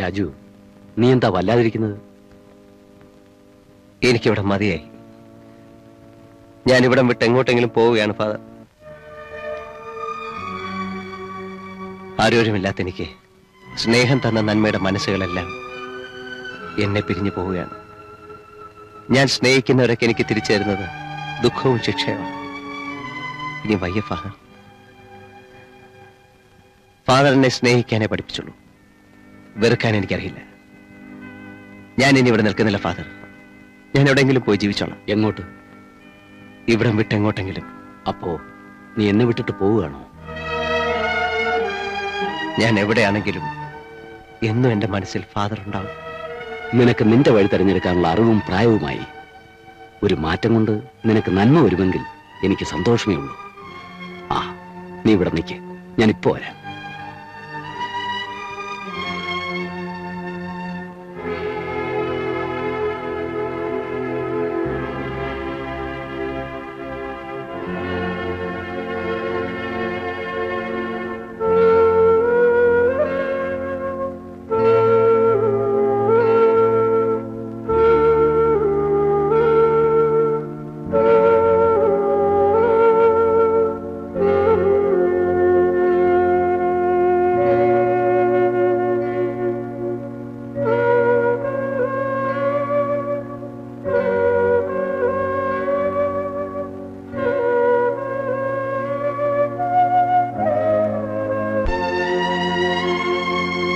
രാജു, നീ എന്താ വല്ലാതിരിക്കുന്നത്? എനിക്കിവിടെ മതിയായി. ഞാനിവിടം വിട്ട് എങ്ങോട്ടെങ്കിലും പോവുകയാണ് ഫാദർ. ആരോരുമില്ലാത്ത എനിക്ക് സ്നേഹം തന്ന നന്മയുടെ മനസ്സുകളെല്ലാം എന്നെ പിരിഞ്ഞു പോവുകയാണ്. ഞാൻ സ്നേഹിക്കുന്നവരൊക്കെ എനിക്ക് തിരിച്ചു തരുന്നത് ദുഃഖവും ശിക്ഷയുമാണ്. ഇനി വയ്യ ഫാദർ. ഫാദർ എന്നെ സ്നേഹിക്കാനേ പഠിപ്പിച്ചുള്ളൂ, വെറുക്കാൻ എനിക്കറിയില്ല. ഞാൻ ഇനി ഇവിടെ നിൽക്കുന്നില്ല ഫാദർ. ഞാൻ എവിടെയെങ്കിലും പോയി ജീവിച്ചോളാം. എങ്ങോട്ട്? ഇവിടം വിട്ടെങ്ങോട്ടെങ്കിലും. അപ്പോ നീ എന്നെ വിട്ടിട്ട് പോവുകയാണോ? ഞാൻ എവിടെയാണെങ്കിലും എന്നും എന്റെ മനസ്സിൽ ഫാദർ ഉണ്ടാവും. നിനക്ക് നിന്റെ വഴി തെരഞ്ഞെടുക്കാനുള്ള അറിവും പ്രായവുമായി. ഒരു മാറ്റം കൊണ്ട് നിനക്ക് നന്മ വരുമെങ്കിൽ എനിക്ക് സന്തോഷമേ ഉള്ളൂ. ആ, നീ ഇവിടെ നിൽക്ക്, ഞാനിപ്പോ വരാം.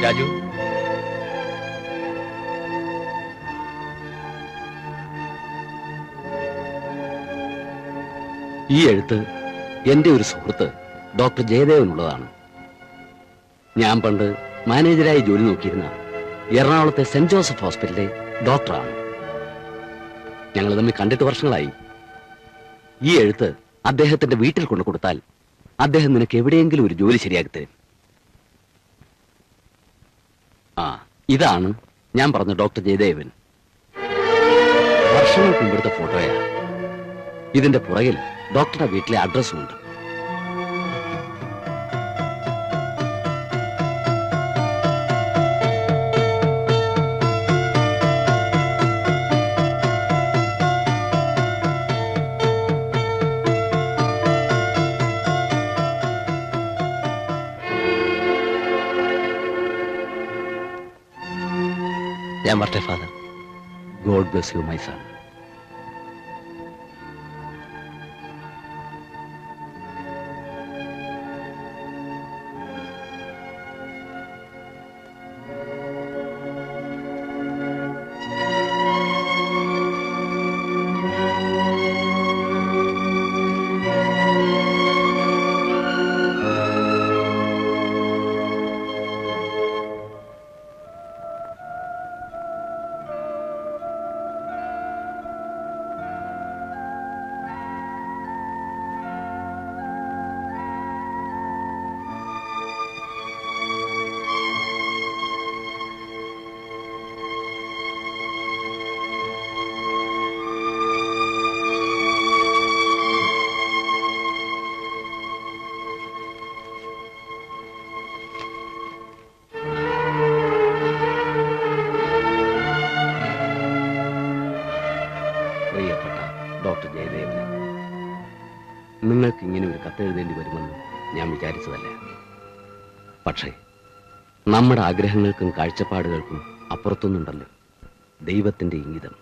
രാജു, ഈ എഴുത്ത് എന്റെ ഒരു സുഹൃത്ത് ഡോക്ടർ ജയദേവനുള്ളതാണ്. ഞാൻ പണ്ട് മാനേജരായി ജോലി നോക്കിയിരുന്ന എറണാകുളത്തെ സെന്റ് ജോസഫ് ഹോസ്പിറ്റലിലെ ഡോക്ടറാണ്. ഞങ്ങൾ തമ്മിൽ കണ്ടിട്ട് വർഷങ്ങളായി. ഈ എഴുത്ത് അദ്ദേഹത്തിന്റെ വീട്ടിൽ കൊണ്ടു കൊടുത്താൽ അദ്ദേഹം നിനക്ക് എവിടെയെങ്കിലും ഒരു ജോലി ശരിയാക്കി തരും. ആ, ഇതാണ് ഞാൻ പറഞ്ഞ ഡോക്ടർ ജയദേവൻ. വർഷങ്ങൾക്ക് മുമ്പെടുത്ത ഫോട്ടോയാ. ഇതിന്റെ പുറകിൽ ഡോക്ടറുടെ വീട്ടിലെ അഡ്രസ്സും ഉണ്ട്. ഞാൻ വരട്ടെ father. God bless you my son. പ്രിയപ്പെട്ട ഡോക്ടർ ജയദേവന്, നിങ്ങൾക്ക് ഇങ്ങനെ ഒരു കത്തെഴുതേണ്ടി വരുമെന്ന് ഞാൻ വിചാരിച്ചതല്ല. പക്ഷേ നമ്മുടെ ആഗ്രഹങ്ങൾക്കും കാഴ്ചപ്പാടുകൾക്കും അപ്പുറത്തൊന്നുണ്ടല്ലോ ദൈവത്തിന്റെ ഇംഗിതം.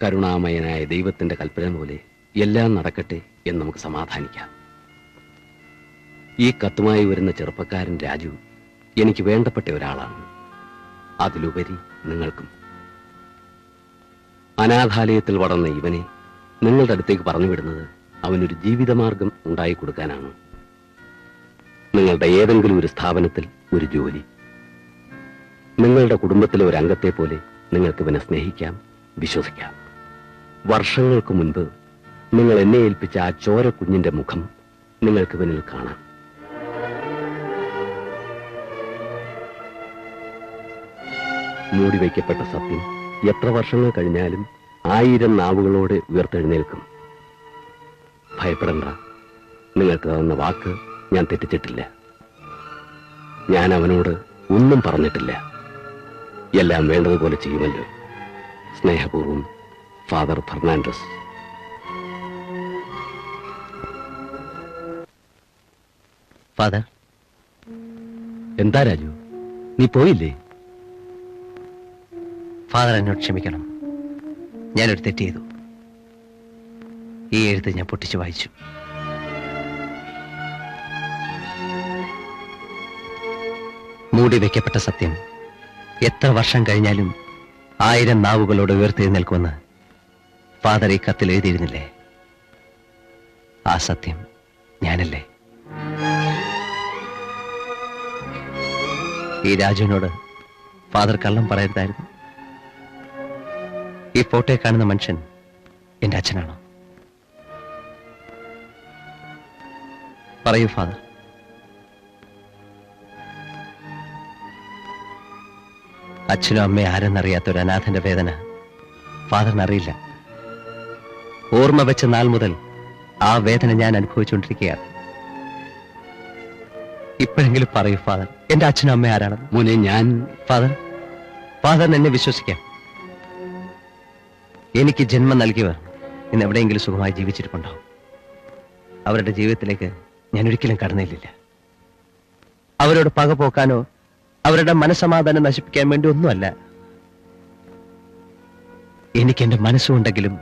കരുണാമയനായ ദൈവത്തിന്റെ കൽപ്പന പോലെ എല്ലാം നടക്കട്ടെ എന്ന് നമുക്ക് സമാധാനിക്കാം. ഈ കത്തുമായി വരുന്ന ചെറുപ്പക്കാരൻ രാജു എനിക്ക് വേണ്ടപ്പെട്ട ഒരാളാണ്. അതിലുപരി നിങ്ങൾക്കും. അനാഥാലയത്തിൽ വളർന്ന ഇവനെ നിങ്ങളുടെ അടുത്തേക്ക് പറഞ്ഞു വിടുന്നത് അവനൊരു ജീവിതമാർഗം ഉണ്ടായി കൊടുക്കാനാണ്. നിങ്ങളുടെ ഏതെങ്കിലും ഒരു സ്ഥാപനത്തിൽ ഒരു ജോലി, നിങ്ങളുടെ കുടുംബത്തിലെ ഒരു അംഗത്തെ പോലെ നിങ്ങൾക്ക് ഇവനെ സ്നേഹിക്കാം, വിശ്വസിക്കാം. വർഷങ്ങൾക്ക് മുൻപ് നിങ്ങൾ എന്നെ ഏൽപ്പിച്ച ആ ചോര കുഞ്ഞിന്റെ മുഖം നിങ്ങൾക്ക് ഇവനിൽ കാണാം. മൂടിവയ്ക്കപ്പെട്ട സത്യം എത്ര വർഷങ്ങൾ കഴിഞ്ഞാലും 1000 നാവുകളോടെ ഉയർത്തെഴുന്നേൽക്കും. ഭയപ്പെടണ്ട, നിങ്ങൾക്ക് തന്ന വാക്ക് ഞാൻ തെറ്റിച്ചിട്ടില്ല. ഞാൻ അവനോട് ഒന്നും പറഞ്ഞിട്ടില്ല. എല്ലാം വേണ്ടതുപോലെ ചെയ്യുമല്ലോ. സ്നേഹപൂർവ്വം, ഫാദർ ഫെർണാണ്ടസ്. ഫാദർ. എന്താ രാജു, നീ പോയില്ലേ? ഫാദർ, എന്നോട് ക്ഷമിക്കണം. ഞാനൊരു തെറ്റ് ചെയ്തു. ഈ എഴുത്ത് ഞാൻ പൊട്ടിച്ചു വായിച്ചു. മൂടി വെക്കപ്പെട്ട സത്യം എത്ര വർഷം കഴിഞ്ഞാലും 1000 നാവുകളോട് ഉയർത്തെഴുന്നേൽക്കുമെന്ന് ഫാദർ ഈ കത്തിൽ എഴുതിയിരുന്നില്ലേ? ആ സത്യം ഞാനല്ലേ? ഈ രാജുവിനോട് ഫാദർ കള്ളം പറയരുതായിരുന്നു. ഈ ഫോട്ടോയെ കാണുന്ന മനുഷ്യൻ എന്റെ അച്ഛനാണോ? പറയൂ ഫാദർ. അച്ഛനും അമ്മയും ആരെന്നറിയാത്ത ഒരു അനാഥന്റെ വേദന ഫാദറിനറിയില്ല. ഓർമ്മ വെച്ച നാൾ മുതൽ ആ വേദന ഞാൻ അനുഭവിച്ചുകൊണ്ടിരിക്കുകയാണ്. ഇപ്പോഴെങ്കിലും പറയൂ ഫാദർ, എന്റെ അച്ഛനും അമ്മയും ആരാണെന്ന്. മോനെ, ഞാൻ ഫാദറിന് എന്നെ വിശ്വസിക്കാം. എനിക്ക് ജന്മം നൽകിയവർ ഇന്ന് എവിടെയെങ്കിലും സുഖമായി ജീവിച്ചിരിപ്പുണ്ടാവും. അവരുടെ ജീവിതത്തിലേക്ക് ഞാൻ ഒരിക്കലും കടന്നില്ല. അവരോട് പക പോക്കാനോ അവരുടെ മനസ്സമാധാനം നശിപ്പിക്കാൻ വേണ്ടി ഒന്നുമല്ല. എനിക്ക് എന്റെ മനസ്സുണ്ടെങ്കിലും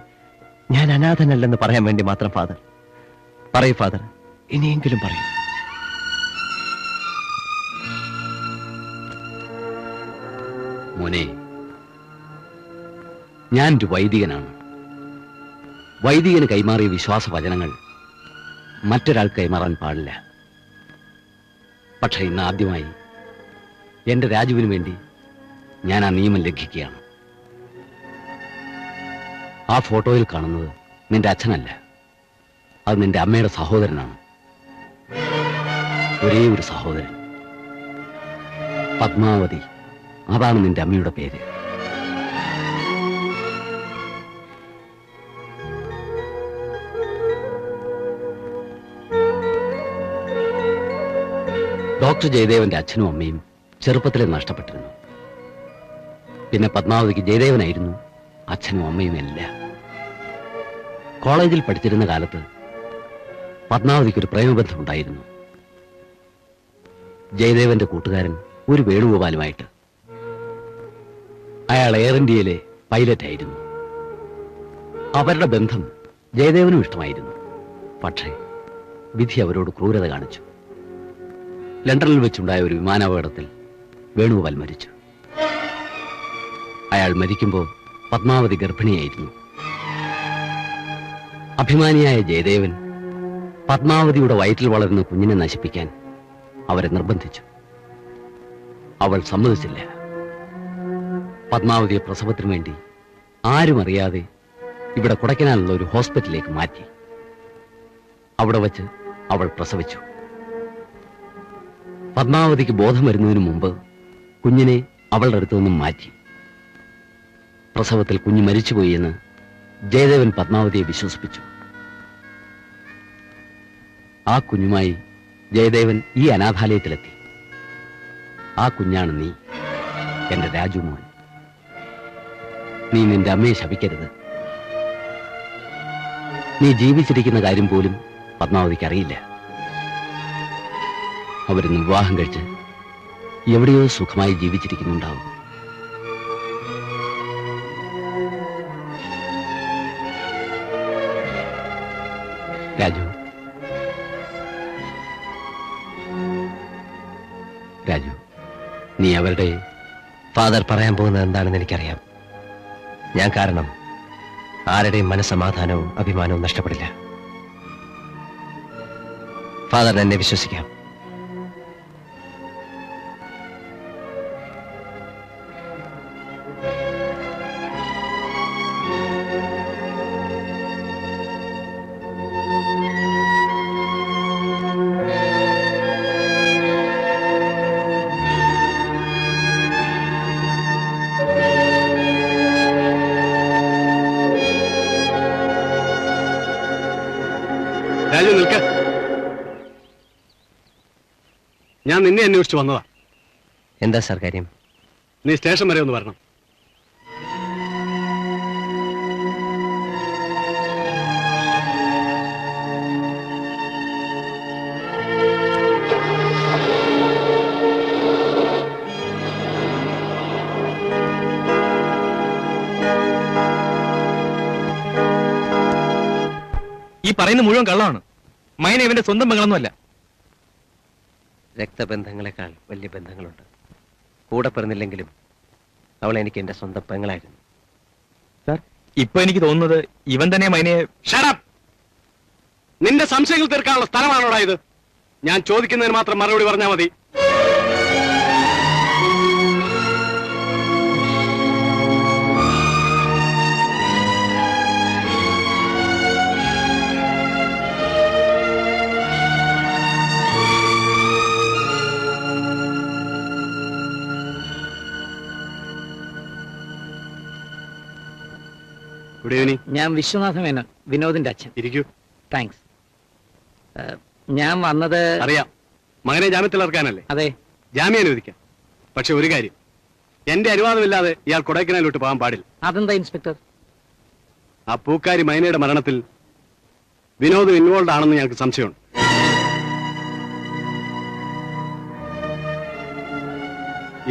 ഞാൻ അനാഥനല്ലെന്ന് പറയാൻ വേണ്ടി മാത്രം. ഫാദർ പറയൂ ഫാദർ, ഇനിയെങ്കിലും പറയൂ. മോനെ, ഞാനൊരു വൈദികനാണ്. വൈദികന് കൈമാറിയ വിശ്വാസ വചനങ്ങൾ മറ്റൊരാൾക്ക് കൈമാറാൻ പാടില്ല. പക്ഷെ ഇന്ന് ആദ്യമായി എന്റെ രാജുവിന് വേണ്ടി ഞാൻ ആ നിയമം ലംഘിക്കുകയാണ്. ആ ഫോട്ടോയിൽ കാണുന്നത് നിന്റെ അച്ഛനല്ല, അത് നിന്റെ അമ്മയുടെ സഹോദരനാണ്. ഒരേ ഒരു സഹോദരൻ, പത്മാവതി. അതാണ് നിന്റെ അമ്മയുടെ പേര്. ഡോക്ടർ ജയദേവന്റെ അച്ഛനും അമ്മയും ചെറുപ്പത്തിലെ നഷ്ടപ്പെട്ടിരുന്നു. പിന്നെ പത്മാവതിക്ക് ജയദേവനായിരുന്നു അച്ഛനും അമ്മയും എല്ലാം. കോളേജിൽ പഠിച്ചിരുന്ന കാലത്ത് പത്മാവതിക്കൊരു പ്രേമബന്ധമുണ്ടായിരുന്നു. ജയദേവന്റെ കൂട്ടുകാരൻ ഒരു വേണുഗോപാലുമായിട്ട്. അയാൾ എയർ ഇന്ത്യയിലെ പൈലറ്റായിരുന്നു. അവരുടെ ബന്ധം ജയദേവനും ഇഷ്ടമായിരുന്നു. പക്ഷേ വിധി അവരോട് ക്രൂരത കാണിച്ചു. ലണ്ടനിൽ വെച്ചുണ്ടായ ഒരു വിമാനാപകടത്തിൽ വേണുഗോപാൽ മരിച്ചു. അയാൾ മരിക്കുമ്പോൾ പത്മാവതി ഗർഭിണിയായിരുന്നു. അഭിമാനിയായ ജയദേവൻ പത്മാവതിയുടെ വയറ്റിൽ വളരുന്ന കുഞ്ഞിനെ നശിപ്പിക്കാൻ അവരെ നിർബന്ധിച്ചു. അവൾ സമ്മതിച്ചില്ല. പത്മാവതിയെ പ്രസവത്തിനു വേണ്ടി ആരും അറിയാതെ ഇവിടെ കൊടൈക്കനാലുള്ള ഒരു ഹോസ്പിറ്റലിലേക്ക് മാറ്റി. അവിടെ വച്ച് അവൾ പ്രസവിച്ചു. പത്മാവതിക്ക് ബോധം വരുന്നതിന് മുമ്പ് കുഞ്ഞിനെ അവളുടെ അടുത്തു നിന്നും മാറ്റി. പ്രസവത്തിൽ കുഞ്ഞ് മരിച്ചുപോയി എന്ന് ജയദേവൻ പത്മാവതിയെ വിശ്വസിപ്പിച്ചു. ആ കുഞ്ഞുമായി ജയദേവൻ ഈ അനാഥാലയത്തിലെത്തി. ആ കുഞ്ഞാണ് നീ, എന്റെ രാജുമോൻ. നീ നിന്റെ അമ്മയെ ശപിക്കരുത്. നീ ജീവിച്ചിരിക്കുന്ന കാര്യം പോലും പത്മാവതിക്ക് അറിയില്ല. അവരിന്ന് വിവാഹം കഴിച്ച് എവിടെയോ സുഖമായി ജീവിച്ചിരിക്കുന്നുണ്ടാവും. രാജു, രാജു, നീ അവരുടെ ഫാദർ പറയാൻ പോകുന്നത് എന്താണെന്ന് എനിക്കറിയാം. ഞാൻ കാരണം ആരുടെയും മനസ്സമാധാനവും അഭിമാനവും നഷ്ടപ്പെടില്ല. ഫാദറിന് എന്നെ വിശ്വസിക്കാം. രാജു, നിൽക്ക. ഞാൻ നിന്നെ അന്വേഷിച്ചു വന്നതാ. എന്താ സാർ കാര്യം? നീ സ്റ്റേഷൻ വരെ ഒന്ന് വരണം. ഈ പറയുന്ന മുഴുവൻ കള്ളമാണ്. മൈന ഇവന്റെ സ്വന്തം പെങ്ങളൊന്നുമല്ല. രക്തബന്ധങ്ങളെക്കാൾ വലിയ ബന്ധങ്ങളുണ്ട്. കൂടെ പിറന്നില്ലെങ്കിലും അവൾ എനിക്ക് എന്റെ സ്വന്തം പെങ്ങളായിരുന്നു. സാർ, ഇപ്പൊ എനിക്ക് തോന്നുന്നത് ഇവൻ തന്നെ മൈനയെ... Shut up! നിന്റെ സംശയങ്ങൾ തീർക്കാനുള്ള സ്ഥലമാണോടാ ഇത്? ഞാൻ ചോദിക്കുന്നതിന് മാത്രം മറുപടി പറഞ്ഞാൽ മതി. Good evening. ഞാൻ വിശ്വനാഥ മേനോൻ, വിനോദിന്റെ അച്ഛൻ. ഇരിക്കൂ. താങ്ക്സ്. ഞാൻ വന്നത്... അറിയാം, മകനെ ജാമ്യത്തിൽ ഇറക്കാനല്ലേ? അതെ. ജാമ്യം അനുവദിക്കാം. പക്ഷെ ഒരു കാര്യം, എന്റെ അനുവാദമില്ലാതെ ഇയാൾ കൊടൈക്കനാലിലോട്ട് പോകാൻ പാടില്ല. അതെന്താ ഇൻസ്പെക്ടർ? ആ പൂക്കാരി മൈനയുടെ മരണത്തിൽ വിനോദ് ഇൻവോൾവ് ആണെന്ന് ഞങ്ങൾക്ക് സംശയമുണ്ട്.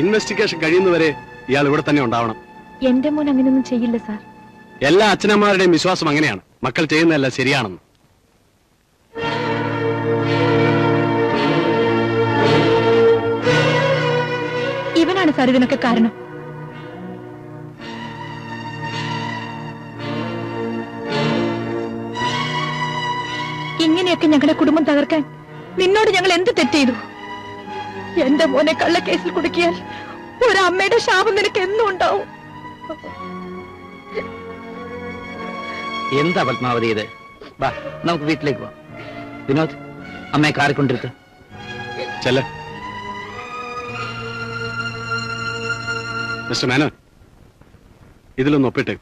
ഇൻവെസ്റ്റിഗേഷൻ കഴിയുന്നവരെ ഇയാൾ ഇവിടെ തന്നെ ഉണ്ടാവണം. എന്റെ മോൻ അങ്ങനെയൊന്നും ചെയ്യില്ല സാർ. എല്ലാ അച്ഛനമ്മമാരുടെയും വിശ്വാസം അങ്ങനെയാണ്, മക്കൾ ചെയ്യുന്നതല്ല ശരിയാണെന്ന്. ഇവനാണ് സാർ ഇതിനൊക്കെ കാരണം. ഇങ്ങനെയൊക്കെ ഞങ്ങളുടെ കുടുംബം തകർക്കാൻ നിന്നോട് ഞങ്ങൾ എന്ത് തെറ്റ് ചെയ്തു? എന്റെ മോനെ കള്ളക്കേസിൽ കുടുക്കിയാൽ ഒരമ്മയുടെ ശാപം നിനക്ക് എന്നും ഉണ്ടാവും. എന്താ പത്മാവതി ഇത്? വാ, നമുക്ക് വീട്ടിലേക്ക് പോവാം. വിനോദ്, അമ്മയെ കാറി കൊണ്ടിരുത്ത്. ചെല്ല. മിസ്റ്റർ മേനോൻ, ഇതിലൊന്ന് ഒപ്പിട്ടേ.